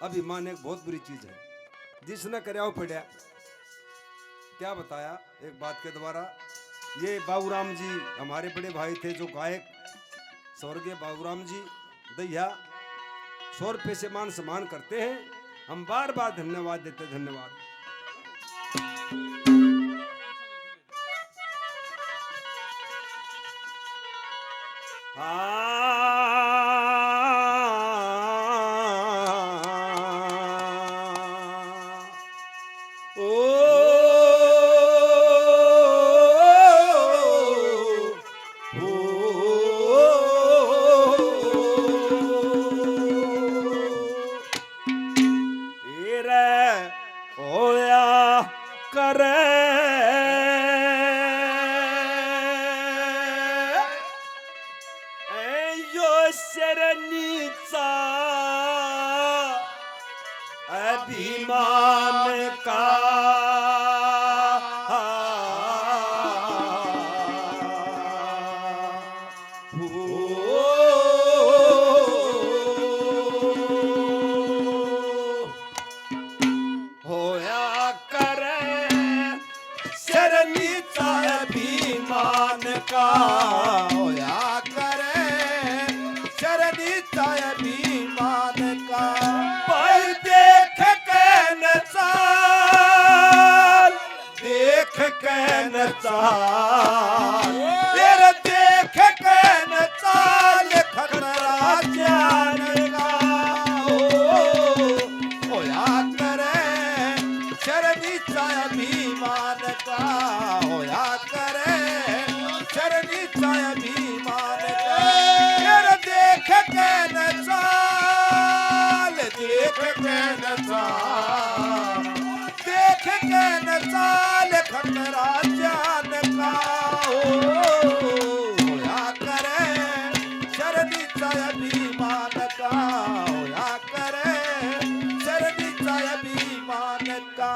अभिमान एक बहुत बुरी चीज है, जिसने करया वो पड़ा। क्या बताया एक बात के द्वारा। ये बाबूराम जी हमारे बड़े भाई थे, जो गायक स्वर्गीय बाबूराम जी दैया 100 रुपये से मान सम्मान करते हैं। हम बार बार धन्यवाद देते, धन्यवाद। अभिमान का होया करे शरणीचा अभिमान का, होया करे शरणीचा अभिमान का। पर देख के न चाल, देख के न चाल, तेरे देख के न चाल खतरा जान का। होया करे शरणीचा अभिमान का, होया करे शरणीचा अभिमान का। तेरे देख के न चाल, देख के न चाल, देख के न चाल खतरा जान का। होया करे शरणीचा अभिमान का, होया करे शरणीचा अभिमान का।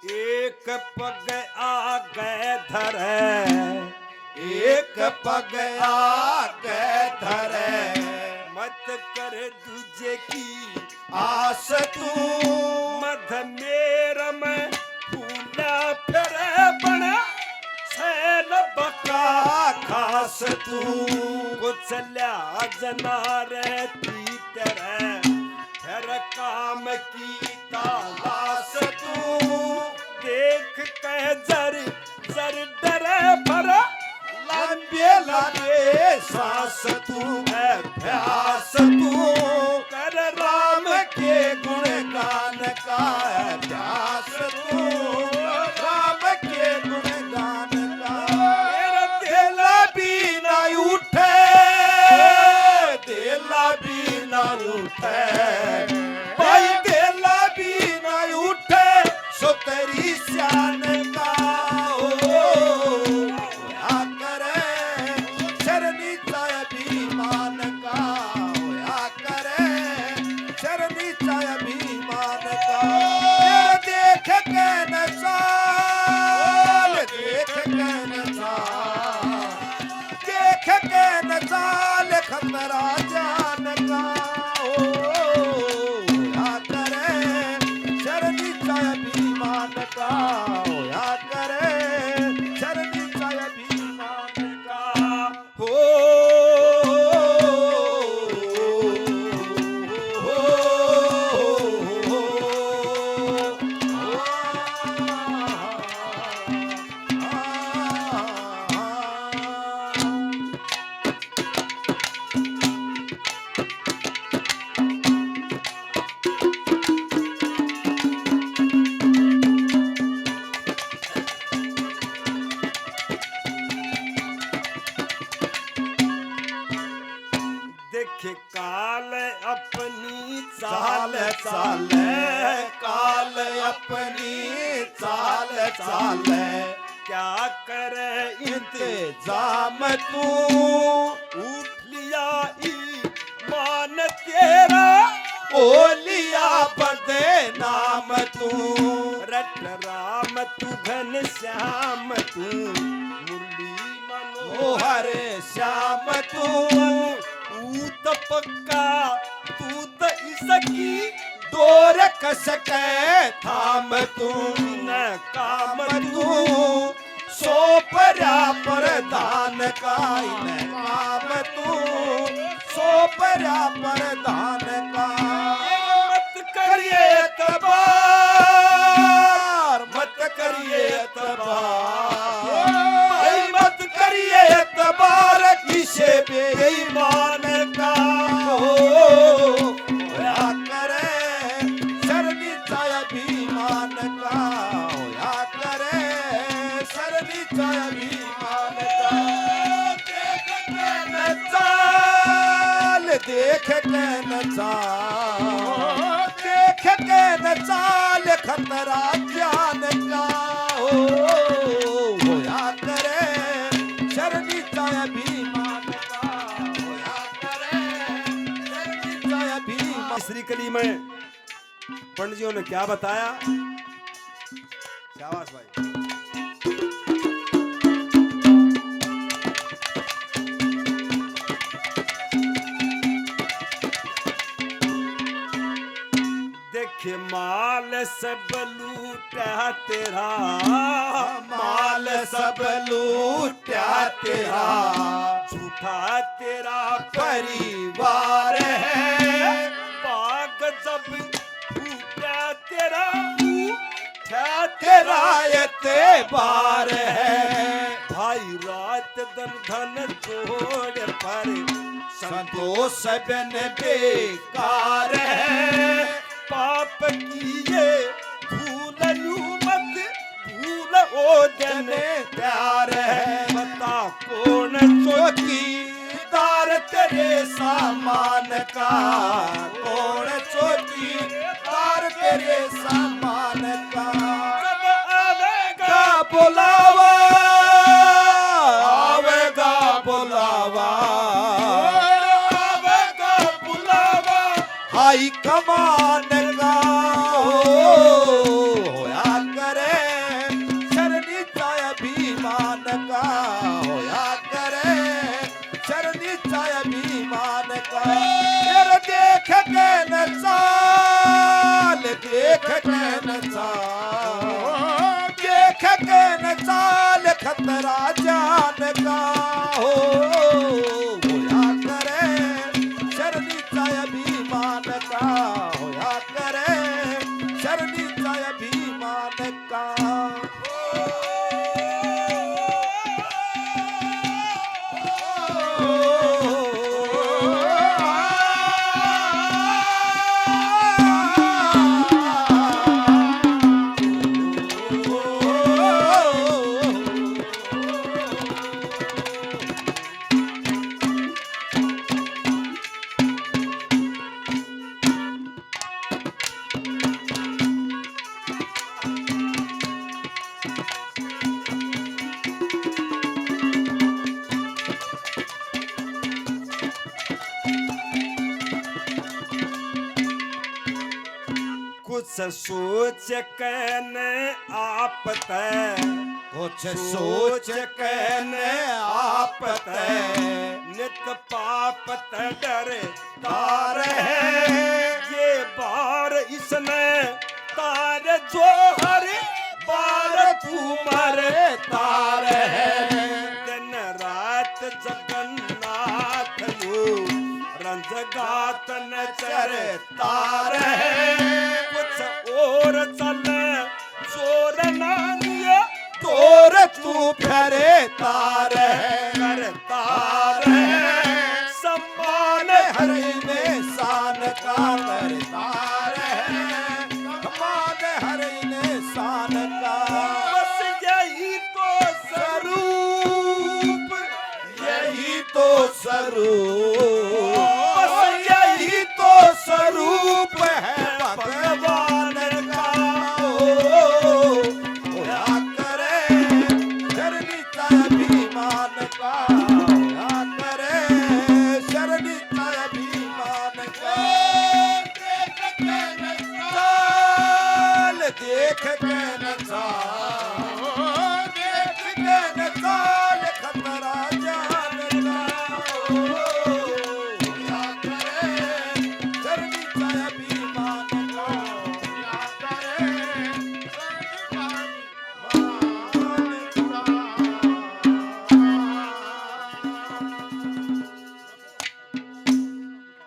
एक पग आगे धरे, एक पग आगे धरे, मत कर दूजे की आस तू। मध मेरा में फूला फिरे बना सैल बका खास तू। कुछ जना रहती तेरे, फिर काम की तालाश तू। देख कह जर जर डरे पर लंबे लंबे सांस तू है प्यास तू। कर राम के गुणगान का है प्यास तू, राम के गुणगान का। मेरा दिला भी ना उठे, दिला भी न उठे, भाई दिला भी ना उठे। सो तेरी शान का। होया करे शरणीचा अभिमान का, होया करे शरणीचा अभिमान का। देख के न चाल, देख के न चाल, देख के न चाल खतरा जान का। होया करे शरणीचा अभिमान का, होया करे शरणीचा अभिमान का। हो देख काल अपनी चाल चाल, काल अपनी चाल चाल। क्या करे इंतजाम तू उठ लिया ई मान ओलिया बदे नाम तू रट राम तू घन श्याम तू मुरली ओ हरे श्याम तू तू तो पक्का तू तो इसकी डोर कसके थाम तू न काम तू सो पर्या प्रधान का न काम तू सो पर्या प्रधान का मत करिए मत करिए एतबार भाई मत करिए एतबार किसे बेईमान का होया करे शरणीचा अभिमान का होया करे शरणीचा अभिमान का देख के न चाल देख के न चाल खतरा ज्ञान का होया करे शरणीचा अभिमान का होया करे शरणीचा अभिमान। श्री कली में पंडितों ने क्या बताया? शाबाश भाई। देखे माल सब लूटा तेरा, माल सब लूटा तेरा झूठा तेरा परिवार है बाग जब फूटा तेरा उठा तेरा एतबार है भाई रात दिन धन जोड़ पर संतोष बिन बेकार है पाप किए भूलू मत भूल ओ जन प्यार है बता कौन चौकीदार तेरे सामान का कौन चौकीदार तेरे सामान का जब आवेगा बुलावा आवेगा बुलावा आवेगा बुलावा हाई कमान का होया करे शरणीचा अभिमान का होया करे शरणीचा अभिमान का फिर देख के न चाल देख के न चाल देख के न चाल खतरा जान का होया करे शरणीचा अभिमान का होया करे शरणीचा अभिमान का कुछ सोच कहने आप तय कुछ सोच कहने आप तय नित पाप त डरे तार है ये बार इसने तार जो हर बार तू मरे तार है दिन रात जगन्नाथ यो रंजगात न चरे तार है कुछ और चले जोर नानिया तोर तू फेरे तार है कर तार है सम्मान हरि में शान का कर तार है सम्मान हरि में शान का बस यही तो स्वरूप यही तो स्वरूप बस यही तो स्वरूप है भगवान का होया करे शरणीचा अभिमान का होया करे शरणीचा अभिमान का देख के